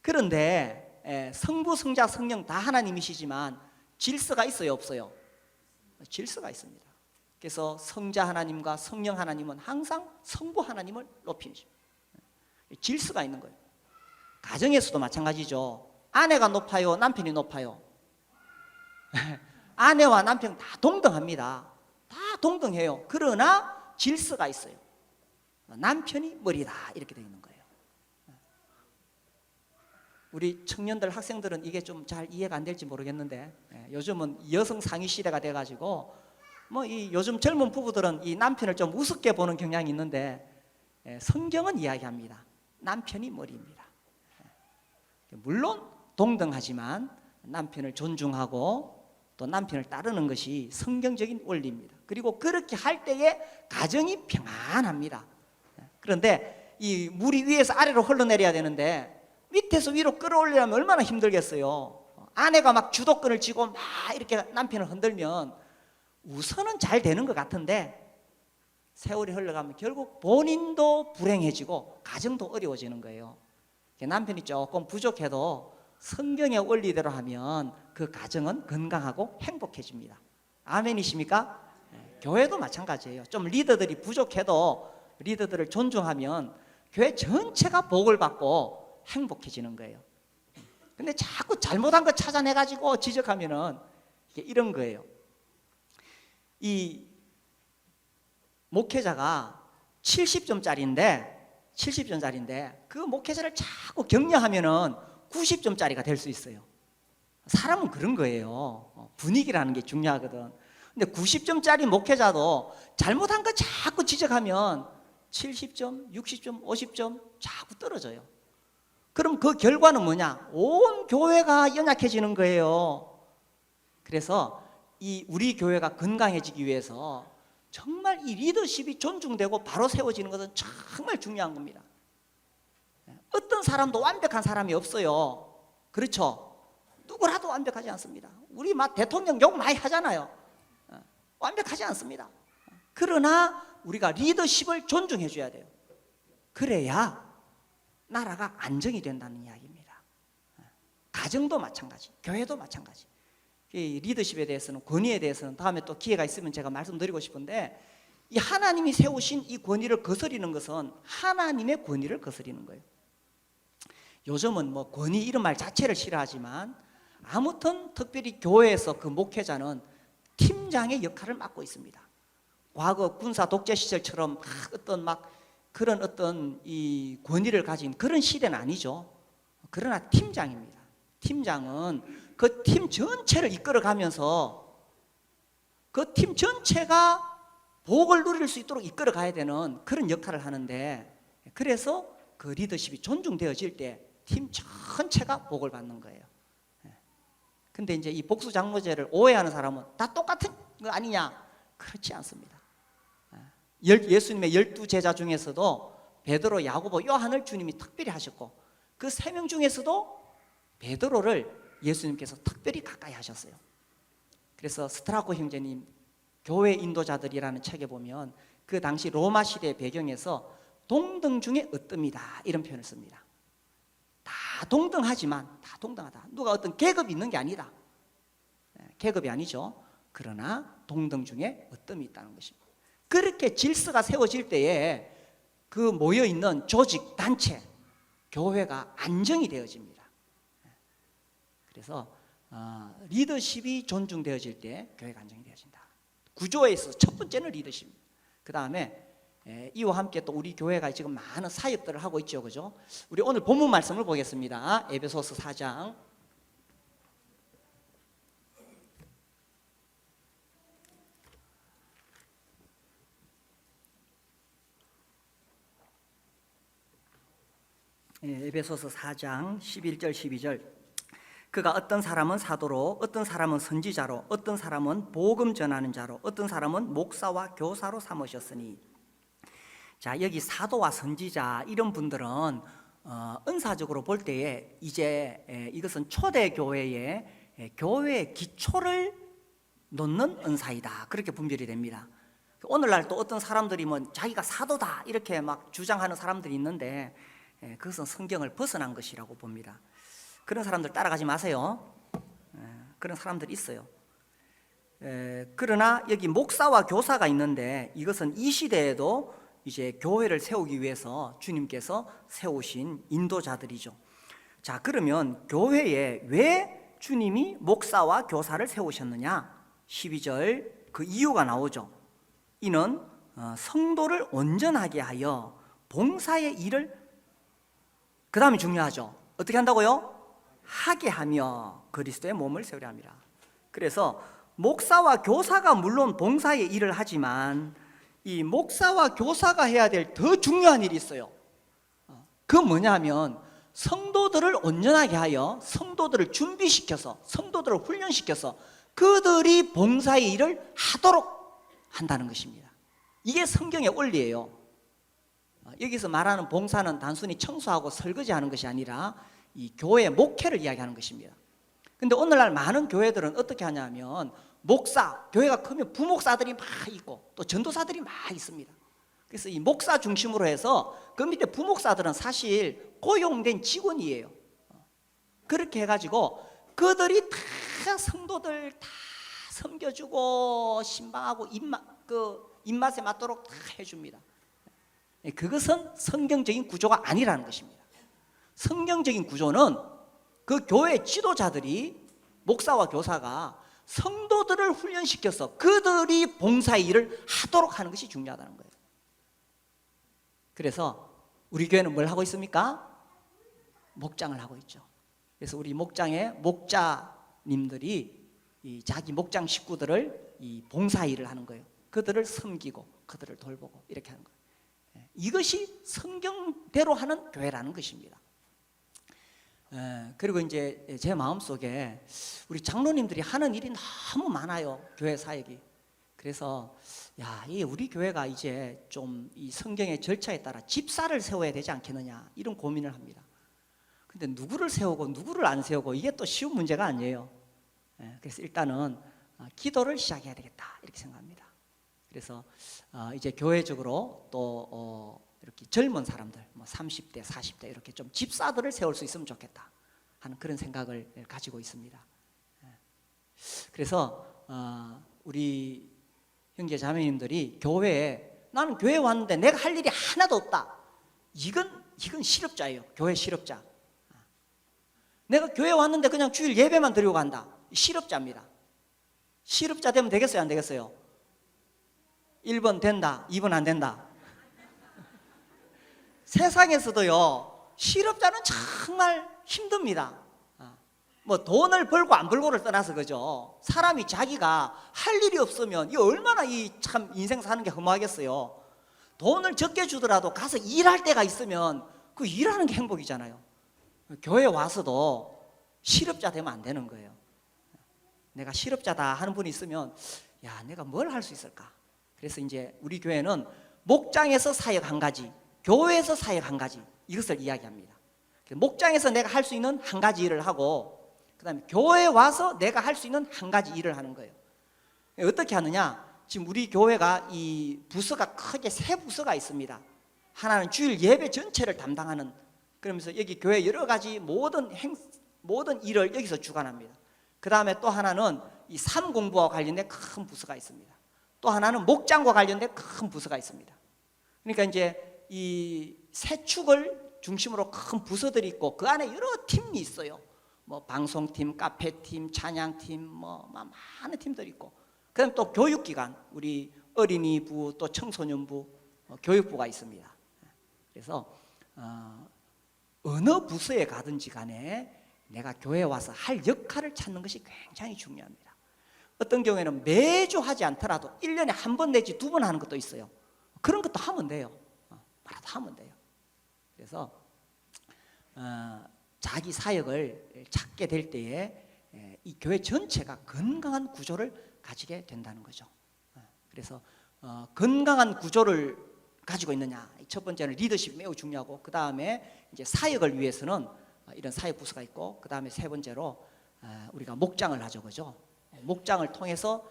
그런데 성부, 성자, 성령 다 하나님이시지만 질서가 있어요, 없어요? 질서가 있습니다. 그래서 성자 하나님과 성령 하나님은 항상 성부 하나님을 높이십니다. 질서가 있는 거예요. 가정에서도 마찬가지죠. 아내가 높아요, 남편이 높아요? 아내와 남편 다 동등합니다. 다 동등해요. 그러나 질서가 있어요. 남편이 머리다 이렇게 되어 있는 거예요. 우리 청년들 학생들은 이게 좀 잘 이해가 안 될지 모르겠는데 요즘은 여성 상위 시대가 돼가지고 뭐 이 요즘 젊은 부부들은 이 남편을 좀 우습게 보는 경향이 있는데 성경은 이야기합니다. 남편이 머리입니다. 물론 동등하지만 남편을 존중하고 또 남편을 따르는 것이 성경적인 원리입니다. 그리고 그렇게 할 때에 가정이 평안합니다. 그런데 이 물이 위에서 아래로 흘러내려야 되는데 밑에서 위로 끌어올리려면 얼마나 힘들겠어요. 아내가 막 주도권을 쥐고 막 이렇게 남편을 흔들면 우선은 잘 되는 것 같은데 세월이 흘러가면 결국 본인도 불행해지고 가정도 어려워지는 거예요. 남편이 조금 부족해도 성경의 원리대로 하면 그 가정은 건강하고 행복해집니다. 아멘이십니까? 교회도 마찬가지예요. 좀 리더들이 부족해도 리더들을 존중하면 교회 전체가 복을 받고 행복해지는 거예요. 근데 자꾸 잘못한 거 찾아내가지고 지적하면은 이런 거예요. 이 목회자가 70점짜리인데 그 목회자를 자꾸 격려하면은 90점짜리가 될 수 있어요. 사람은 그런 거예요. 분위기라는 게 중요하거든. 근데 90점짜리 목회자도 잘못한 거 자꾸 지적하면 70점, 60점, 50점 자꾸 떨어져요. 그럼 그 결과는 뭐냐? 온 교회가 연약해지는 거예요. 그래서 이 우리 교회가 건강해지기 위해서 정말 이 리더십이 존중되고 바로 세워지는 것은 정말 중요한 겁니다. 어떤 사람도 완벽한 사람이 없어요. 그렇죠? 누구라도 완벽하지 않습니다. 우리 막 대통령 욕 많이 하잖아요. 완벽하지 않습니다. 그러나 우리가 리더십을 존중해 줘야 돼요. 그래야 나라가 안정이 된다는 이야기입니다. 가정도 마찬가지, 교회도 마찬가지. 이 리더십에 대해서는, 권위에 대해서는 다음에 또 기회가 있으면 제가 말씀드리고 싶은데, 이 하나님이 세우신 이 권위를 거스리는 것은 하나님의 권위를 거스리는 거예요. 요즘은 뭐 권위 이런 말 자체를 싫어하지만 아무튼 특별히 교회에서 그 목회자는 팀장의 역할을 맡고 있습니다. 과거 군사 독재 시절처럼 그런 어떤 이 권위를 가진 그런 시대는 아니죠. 그러나 팀장입니다. 팀장은 그 팀 전체를 이끌어가면서 그 팀 전체가 복을 누릴 수 있도록 이끌어가야 되는 그런 역할을 하는데, 그래서 그 리더십이 존중되어질 때 팀 전체가 복을 받는 거예요. 근데 이제 이 복수장로제를 오해하는 사람은 다 똑같은 거 아니냐? 그렇지 않습니다. 예수님의 12제자 중에서도 베드로, 야고보, 요한을 주님이 특별히 하셨고, 그 3명 중에서도 베드로를 예수님께서 특별히 가까이 하셨어요. 그래서 스트라코 형제님 교회 인도자들이라는 책에 보면 그 당시 로마 시대 배경에서 동등 중에 으뜸이다 이런 표현을 씁니다. 다 동등하지만 다 동등하다. 누가 어떤 계급이 있는 게 아니다. 계급이 아니죠. 그러나 동등 중에 으뜸이 있다는 것입니다. 그렇게 질서가 세워질 때에 그 모여있는 조직, 단체, 교회가 안정이 되어집니다. 그래서 리더십이 존중되어질 때 교회가 안정이 되어진다. 구조에 있어서 첫 번째는 리더십입니다. 그 다음에 이와 함께 또 우리 교회가 지금 많은 사역들을 하고 있죠, 그죠? 우리 오늘 본문 말씀을 보겠습니다. 에베소서 4장. 에베소서 4장 11절 12절. 그가 어떤 사람은 사도로, 어떤 사람은 선지자로, 어떤 사람은 복음 전하는 자로, 어떤 사람은 목사와 교사로 삼으셨으니. 자, 여기 사도와 선지자 이런 분들은 은사적으로 볼 때에 이제 이것은 초대 교회의 교회의 기초를 놓는 은사이다, 그렇게 분별이 됩니다. 오늘날 또 어떤 사람들이 뭐 자기가 사도다 이렇게 막 주장하는 사람들이 있는데 그것은 성경을 벗어난 것이라고 봅니다. 그런 사람들 따라가지 마세요. 그런 사람들이 있어요. 그러나 여기 목사와 교사가 있는데 이것은 이 시대에도 이제 교회를 세우기 위해서 주님께서 세우신 인도자들이죠. 자, 그러면 교회에 왜 주님이 목사와 교사를 세우셨느냐? 12절 그 이유가 나오죠. 이는 성도를 온전하게 하여 봉사의 일을, 그 다음에 중요하죠. 어떻게 한다고요? 하게 하며 그리스도의 몸을 세우려 함이라. 그래서 목사와 교사가 물론 봉사의 일을 하지만 이 목사와 교사가 해야 될 더 중요한 일이 있어요. 그 뭐냐면 성도들을 온전하게 하여 성도들을 준비시켜서 성도들을 훈련시켜서 그들이 봉사의 일을 하도록 한다는 것입니다. 이게 성경의 원리예요. 여기서 말하는 봉사는 단순히 청소하고 설거지하는 것이 아니라 이 교회 목회를 이야기하는 것입니다. 근데 오늘날 많은 교회들은 어떻게 하냐면 목사, 교회가 크면 부목사들이 막 있고 또 전도사들이 막 있습니다. 그래서 이 목사 중심으로 해서 그 밑에 부목사들은 사실 고용된 직원이에요. 그렇게 해가지고 그들이 다 성도들 다 섬겨주고 신방하고 입맛에 맞도록 다 해줍니다. 그것은 성경적인 구조가 아니라는 것입니다. 성경적인 구조는 그 교회 지도자들이, 목사와 교사가 성도들을 훈련시켜서 그들이 봉사의 일을 하도록 하는 것이 중요하다는 거예요. 그래서 우리 교회는 뭘 하고 있습니까? 목장을 하고 있죠. 그래서 우리 목장의 목자님들이 이 자기 목장 식구들을 이 봉사일을 하는 거예요. 그들을 섬기고 그들을 돌보고 이렇게 하는 거예요. 이것이 성경대로 하는 교회라는 것입니다. 그리고 이제 제 마음속에 우리 장로님들이 하는 일이 너무 많아요. 교회 사역이. 그래서 우리 교회가 이제 좀 이 성경의 절차에 따라 집사를 세워야 되지 않겠느냐 이런 고민을 합니다. 근데 누구를 세우고 누구를 안 세우고 이게 또 쉬운 문제가 아니에요. 그래서 일단은 기도를 시작해야 되겠다 이렇게 생각합니다. 그래서 이제 교회적으로 또 이렇게 젊은 사람들, 뭐 30대, 40대 이렇게 좀 집사들을 세울 수 있으면 좋겠다 하는 그런 생각을 가지고 있습니다. 그래서 우리 형제 자매님들이 교회에, 나는 교회 왔는데 내가 할 일이 하나도 없다, 이건 실업자예요. 교회 실업자. 내가 교회 왔는데 그냥 주일 예배만 드리고 간다, 실업자입니다. 실업자 되면 되겠어요, 안 되겠어요? 1번 된다, 2번 안 된다. 세상에서도요, 실업자는 정말 힘듭니다. 뭐 돈을 벌고 안 벌고를 떠나서 그죠. 사람이 자기가 할 일이 없으면 이 얼마나 이 참 인생 사는 게 허무하겠어요. 돈을 적게 주더라도 가서 일할 때가 있으면 그 일하는 게 행복이잖아요. 교회 와서도 실업자 되면 안 되는 거예요. 내가 실업자다 하는 분이 있으면 내가 뭘 할 수 있을까? 그래서 이제 우리 교회는 목장에서 사역 한 가지, 교회에서 사역 한 가지, 이것을 이야기합니다. 목장에서 내가 할 수 있는 한 가지 일을 하고, 그 다음에 교회에 와서 내가 할 수 있는 한 가지 일을 하는 거예요. 어떻게 하느냐? 지금 우리 교회가 이 부서가 크게 세 부서가 있습니다. 하나는 주일 예배 전체를 담당하는, 그러면서 여기 교회 여러 가지 모든 일을 여기서 주관합니다. 그 다음에 또 하나는 이 삶 공부와 관련된 큰 부서가 있습니다. 또 하나는 목장과 관련된 큰 부서가 있습니다. 그러니까 이제 이 세 축을 중심으로 큰 부서들이 있고 그 안에 여러 팀이 있어요. 뭐 방송팀, 카페팀, 찬양팀, 뭐 많은 팀들이 있고, 그다음 또 교육기관, 우리 어린이부, 또 청소년부, 교육부가 있습니다. 그래서 어느 부서에 가든지 간에 내가 교회에 와서 할 역할을 찾는 것이 굉장히 중요합니다. 어떤 경우에는 매주 하지 않더라도 1년에 한 번 내지 2번 하는 것도 있어요. 그런 것도 하면 돼요. 말아도 하면 돼요. 그래서 자기 사역을 찾게 될 때에 이 교회 전체가 건강한 구조를 가지게 된다는 거죠. 그래서 건강한 구조를 가지고 있느냐, 첫 번째는 리더십이 매우 중요하고, 그 다음에 이제 사역을 위해서는 이런 사역 부서가 있고, 그 다음에 세 번째로 우리가 목장을 하죠, 그죠? 목장을 통해서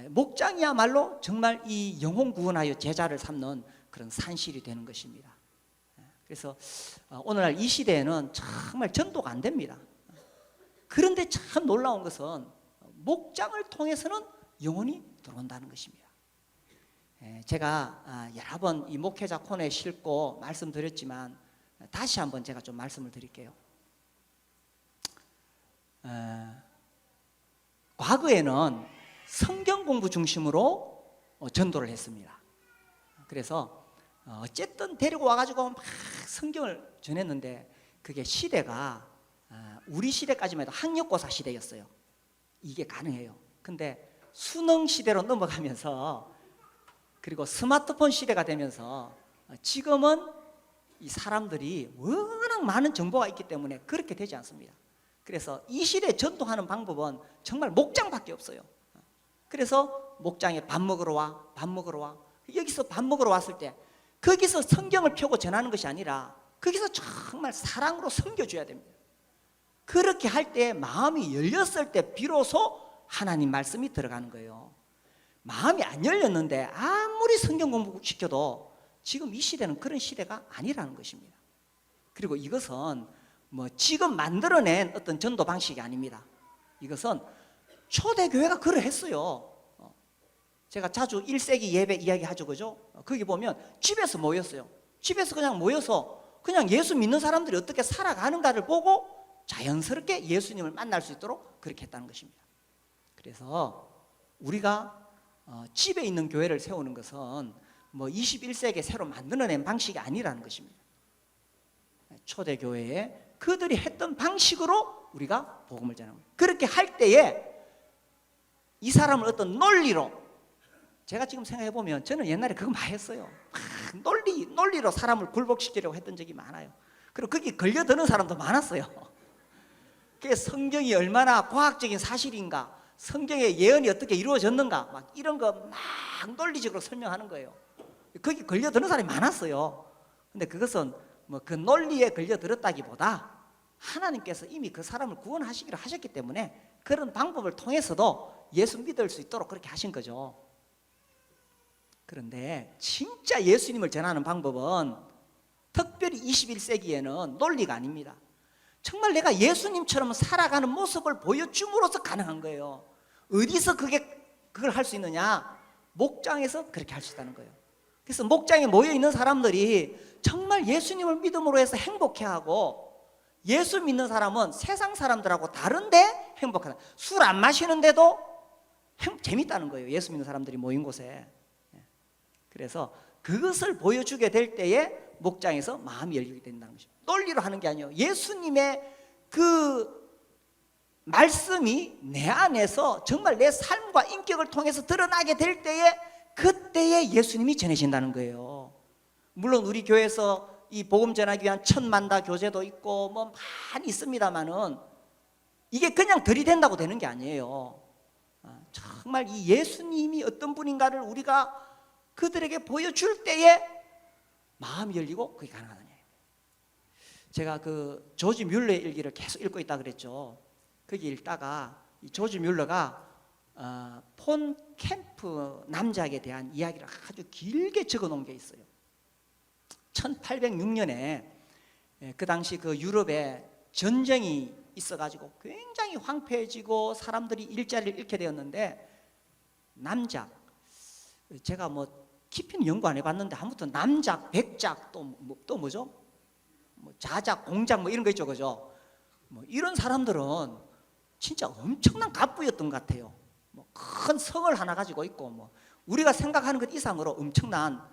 목장이야말로 정말 이 영혼 구원하여 제자를 삼는 그런 산실이 되는 것입니다. 그래서 오늘날 이 시대에는 정말 전도가 안 됩니다. 그런데 참 놀라운 것은 목장을 통해서는 영혼이 들어온다는 것입니다. 제가 여러 번 이 목회자 코너에 싣고 말씀드렸지만 다시 한번 제가 좀 말씀을 드릴게요. 과거에는 성경 공부 중심으로 전도를 했습니다. 그래서 어쨌든 데리고 와가지고 막 성경을 전했는데, 그게 시대가 우리 시대까지만 해도 학력고사 시대였어요. 이게 가능해요. 근데 수능 시대로 넘어가면서, 그리고 스마트폰 시대가 되면서 지금은 이 사람들이 워낙 많은 정보가 있기 때문에 그렇게 되지 않습니다. 그래서 이 시대에 전도하는 방법은 정말 목장밖에 없어요. 그래서 목장에 밥 먹으러 와, 밥 먹으러 와. 여기서 밥 먹으러 왔을 때 거기서 성경을 펴고 전하는 것이 아니라 거기서 정말 사랑으로 섬겨줘야 됩니다. 그렇게 할 때 마음이 열렸을 때 비로소 하나님 말씀이 들어가는 거예요. 마음이 안 열렸는데 아무리 성경 공부 시켜도 지금 이 시대는 그런 시대가 아니라는 것입니다. 그리고 이것은 뭐 지금 만들어낸 어떤 전도 방식이 아닙니다. 이것은 초대교회가 그러했어요. 제가 자주 1세기 예배 이야기하죠, 그죠? 거기 보면 집에서 모였어요. 집에서 그냥 모여서 그냥 예수 믿는 사람들이 어떻게 살아가는가를 보고 자연스럽게 예수님을 만날 수 있도록 그렇게 했다는 것입니다. 그래서 우리가 집에 있는 교회를 세우는 것은 뭐 21세기에 새로 만들어낸 방식이 아니라는 것입니다. 초대교회에 그들이 했던 방식으로 우리가 복음을 전하는 거예요. 그렇게 할 때에 이 사람을 어떤 논리로, 제가 지금 생각해 보면 저는 옛날에 그거 많이 했어요. 논리로 사람을 굴복시키려고 했던 적이 많아요. 그리고 거기 걸려드는 사람도 많았어요. 그게 성경이 얼마나 과학적인 사실인가, 성경의 예언이 어떻게 이루어졌는가, 막 이런 거 막 논리적으로 설명하는 거예요. 거기 걸려드는 사람이 많았어요. 근데 그것은 뭐 그 논리에 걸려들었다기보다 하나님께서 이미 그 사람을 구원하시기로 하셨기 때문에 그런 방법을 통해서도 예수 믿을 수 있도록 그렇게 하신 거죠. 그런데 진짜 예수님을 전하는 방법은 특별히 21세기에는 논리가 아닙니다. 정말 내가 예수님처럼 살아가는 모습을 보여줌으로써 가능한 거예요. 어디서 그걸 할 수 있느냐? 목장에서 그렇게 할 수 있다는 거예요. 그래서 목장에 모여있는 사람들이 정말 예수님을 믿음으로 해서 행복해하고, 예수 믿는 사람은 세상 사람들하고 다른데 행복하다. 술 안 마시는데도 재밌다는 거예요. 예수 믿는 사람들이 모인 곳에. 그래서 그것을 보여주게 될 때에 목장에서 마음이 열리게 된다는 것입니다. 논리로 하는 게 아니에요. 예수님의 그 말씀이 내 안에서 정말 내 삶과 인격을 통해서 드러나게 될 때에, 그때에 예수님이 전해진다는 거예요. 물론 우리 교회에서 이 복음 전하기 위한 천만다 교제도 있고 뭐 많이 있습니다만은 이게 그냥 들이댄다고 되는 게 아니에요. 정말 이 예수님이 어떤 분인가를 우리가 그들에게 보여줄 때에 마음이 열리고 그게 가능하다는 얘기예요. 제가 그 조지 뮬러의 일기를 계속 읽고 있다 그랬죠. 거기 읽다가 이 조지 뮬러가 폰 캠프 남작에 대한 이야기를 아주 길게 적어 놓은 게 있어요. 1806년에 그 당시 그 유럽에 전쟁이 있어가지고 굉장히 황폐해지고 사람들이 일자리를 잃게 되었는데, 남작, 제가 뭐 깊이는 연구 안 해봤는데 아무튼 남작, 백작, 또 뭐죠? 뭐 자작, 공작 뭐 이런 거 있죠, 그죠? 뭐 이런 사람들은 진짜 엄청난 갑부였던 것 같아요. 뭐 큰 성을 하나 가지고 있고 뭐 우리가 생각하는 것 이상으로 엄청난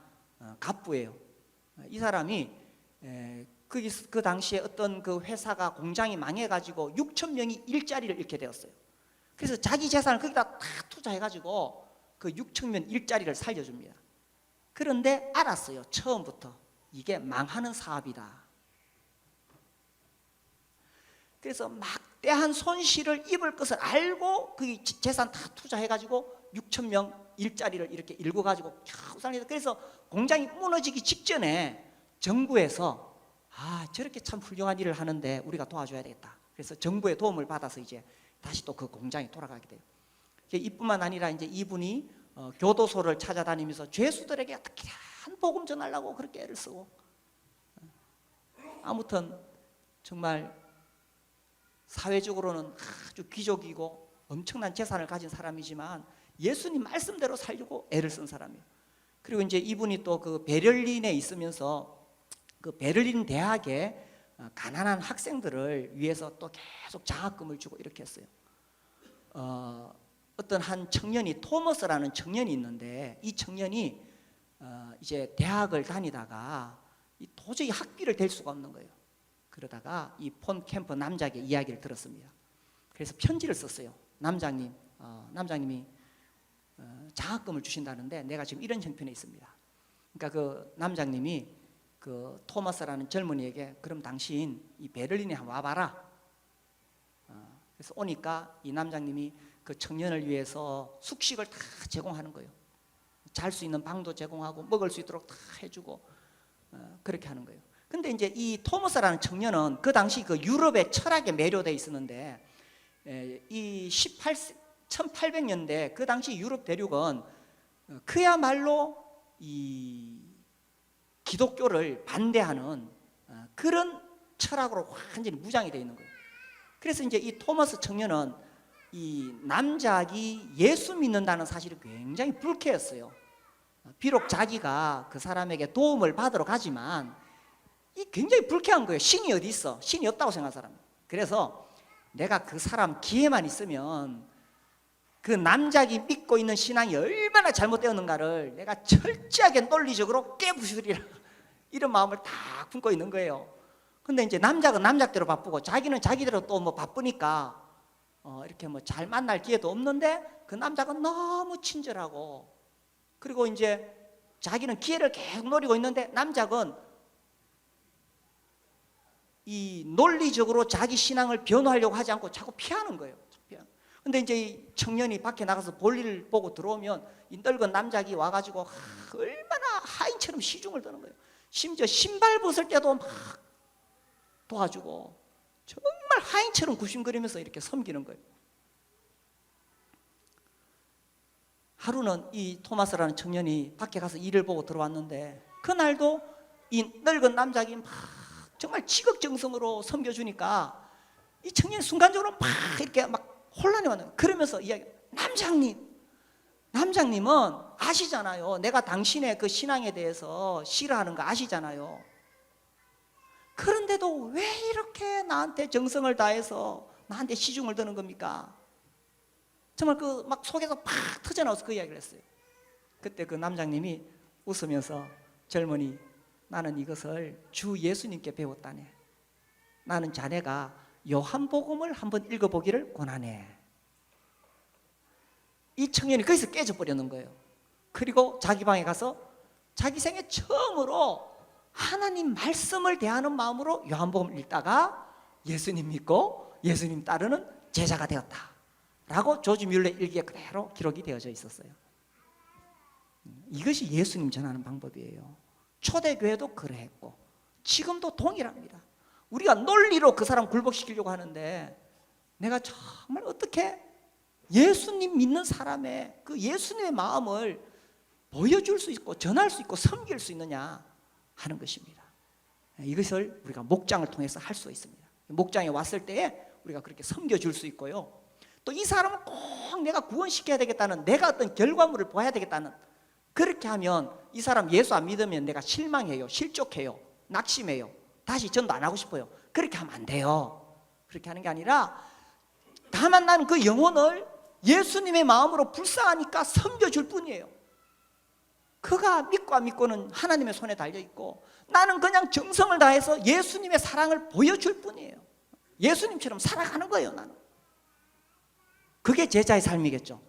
갑부예요. 이 사람이 그 당시에 어떤 그 회사가 공장이 망해가지고 6천 명이 일자리를 잃게 되었어요. 그래서 자기 재산을 거기다 다 투자해가지고 그 6천 명 일자리를 살려줍니다. 그런데 알았어요. 처음부터 이게 망하는 사업이다. 그래서 막대한 손실을 입을 것을 알고 그 재산 다 투자해가지고 6천 명 일자리를 이렇게 일궈가지고 겨우 살려서, 그래서 공장이 무너지기 직전에 정부에서 저렇게 참 훌륭한 일을 하는데 우리가 도와줘야 되겠다. 그래서 정부의 도움을 받아서 이제 다시 또 그 공장이 돌아가게 돼요. 이뿐만 아니라 이제 이분이 교도소를 찾아다니면서 죄수들에게 어떻게 한 복음 전하려고 그렇게 애를 쓰고, 아무튼 정말 사회적으로는 아주 귀족이고 엄청난 재산을 가진 사람이지만 예수님 말씀대로 살려고 애를 쓴 사람이에요. 그리고 이제 이분이 또 그 베를린에 있으면서 그 베를린 대학에 가난한 학생들을 위해서 또 계속 장학금을 주고 이렇게 했어요. 어떤 한 청년이, 토머스라는 청년이 있는데, 이 청년이 이제 대학을 다니다가 도저히 학비를 댈 수가 없는 거예요. 그러다가 이 폰 캠프 남작의 이야기를 들었습니다. 그래서 편지를 썼어요. 남장님이 장학금을 주신다는데 내가 지금 이런 형편에 있습니다. 그러니까 그 남장님이 그 토마스라는 젊은이에게, 그럼 당신 이 베를린에 한번 와봐라. 그래서 오니까 이 남장님이 그 청년을 위해서 숙식을 다 제공하는 거예요. 잘 수 있는 방도 제공하고 먹을 수 있도록 다 해주고 그렇게 하는 거예요. 근데 이제 이 토머스라는 청년은 그 당시 그 유럽의 철학에 매료되어 있었는데, 이 1800년대 그 당시 유럽 대륙은 그야말로 이 기독교를 반대하는 그런 철학으로 완전히 무장이 되어 있는 거예요. 그래서 이제 이 토머스 청년은 이 남작이 예수 믿는다는 사실이 굉장히 불쾌했어요. 비록 자기가 그 사람에게 도움을 받으러 가지만 이 굉장히 불쾌한 거예요. 신이 어디 있어? 신이 없다고 생각하는 사람. 그래서 내가 그 사람 기회만 있으면 그 남작이 믿고 있는 신앙이 얼마나 잘못되었는가를 내가 철저하게 논리적으로 깨부수리라, 이런 마음을 다 품고 있는 거예요. 근데 이제 남작은 남작대로 바쁘고 자기는 자기대로 또 뭐 바쁘니까 이렇게 뭐 잘 만날 기회도 없는데, 그 남작은 너무 친절하고, 그리고 이제 자기는 기회를 계속 노리고 있는데 남작은 이 논리적으로 자기 신앙을 변호하려고 하지 않고 자꾸 피하는 거예요. 근데 이제 이 청년이 밖에 나가서 볼일을 보고 들어오면 이 늙은 남작이 와가지고 얼마나 하인처럼 시중을 드는 거예요. 심지어 신발 벗을 때도 막 도와주고 정말 하인처럼 굽신거리면서 이렇게 섬기는 거예요. 하루는 이 토마스라는 청년이 밖에 가서 일을 보고 들어왔는데, 그날도 이 늙은 남작이 막 정말 지극정성으로 섬겨주니까 이 청년이 순간적으로 막 이렇게 막 혼란이 왔는 거예요. 그러면서 이야기, 남장님은 아시잖아요. 내가 당신의 그 신앙에 대해서 싫어하는 거 아시잖아요. 그런데도 왜 이렇게 나한테 정성을 다해서 나한테 시중을 드는 겁니까? 정말 그 막 속에서 팍 터져나와서 그 이야기를 했어요. 그때 그 남장님이 웃으면서, 젊은이, 나는 이것을 주 예수님께 배웠다네. 나는 자네가 요한복음을 한번 읽어보기를 권하네. 이 청년이 거기서 깨져버리는 거예요. 그리고 자기 방에 가서 자기 생애 처음으로 하나님 말씀을 대하는 마음으로 요한복음을 읽다가 예수님 믿고 예수님 따르는 제자가 되었다 라고 조지 뮬러의 일기에 그대로 기록이 되어져 있었어요. 이것이 예수님 전하는 방법이에요. 초대교회도 그러했고 지금도 동일합니다. 우리가 논리로 그 사람 굴복시키려고 하는데, 내가 정말 어떻게 예수님 믿는 사람의 그 예수님의 마음을 보여줄 수 있고 전할 수 있고 섬길 수 있느냐 하는 것입니다. 이것을 우리가 목장을 통해서 할 수 있습니다. 목장에 왔을 때에 우리가 그렇게 섬겨줄 수 있고요, 또 이 사람을 꼭 내가 구원시켜야 되겠다는, 내가 어떤 결과물을 보아야 되겠다는, 그렇게 하면 이 사람 예수 안 믿으면 내가 실망해요, 실족해요, 낙심해요, 다시 전도 안 하고 싶어요. 그렇게 하면 안 돼요. 그렇게 하는 게 아니라, 다만 나는 그 영혼을 예수님의 마음으로 불쌍하니까 섬겨줄 뿐이에요. 그가 믿고 안 믿고는 하나님의 손에 달려있고, 나는 그냥 정성을 다해서 예수님의 사랑을 보여줄 뿐이에요. 예수님처럼 살아가는 거예요. 나는 그게 제자의 삶이겠죠.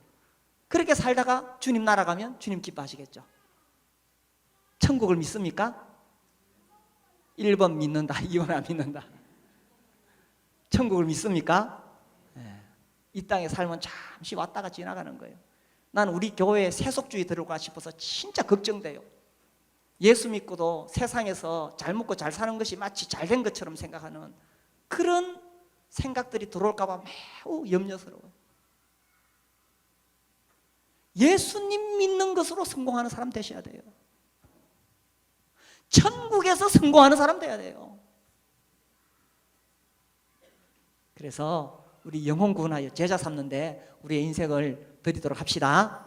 그렇게 살다가 주님 나라 가면 주님 기뻐하시겠죠. 천국을 믿습니까? 1번 믿는다, 2번 안 믿는다. 천국을 믿습니까? 네. 이 땅의 삶은 잠시 왔다가 지나가는 거예요. 나는 우리 교회에 세속주의 들어올까 싶어서 진짜 걱정돼요. 예수 믿고도 세상에서 잘 먹고 잘 사는 것이 마치 잘 된 것처럼 생각하는 그런 생각들이 들어올까 봐 매우 염려스러워요. 예수님 믿는 것으로 성공하는 사람 되셔야 돼요. 천국에서 성공하는 사람 돼야 돼요. 그래서 우리 영혼 구원하여 제자 삼는데 우리의 인생을 드리도록 합시다.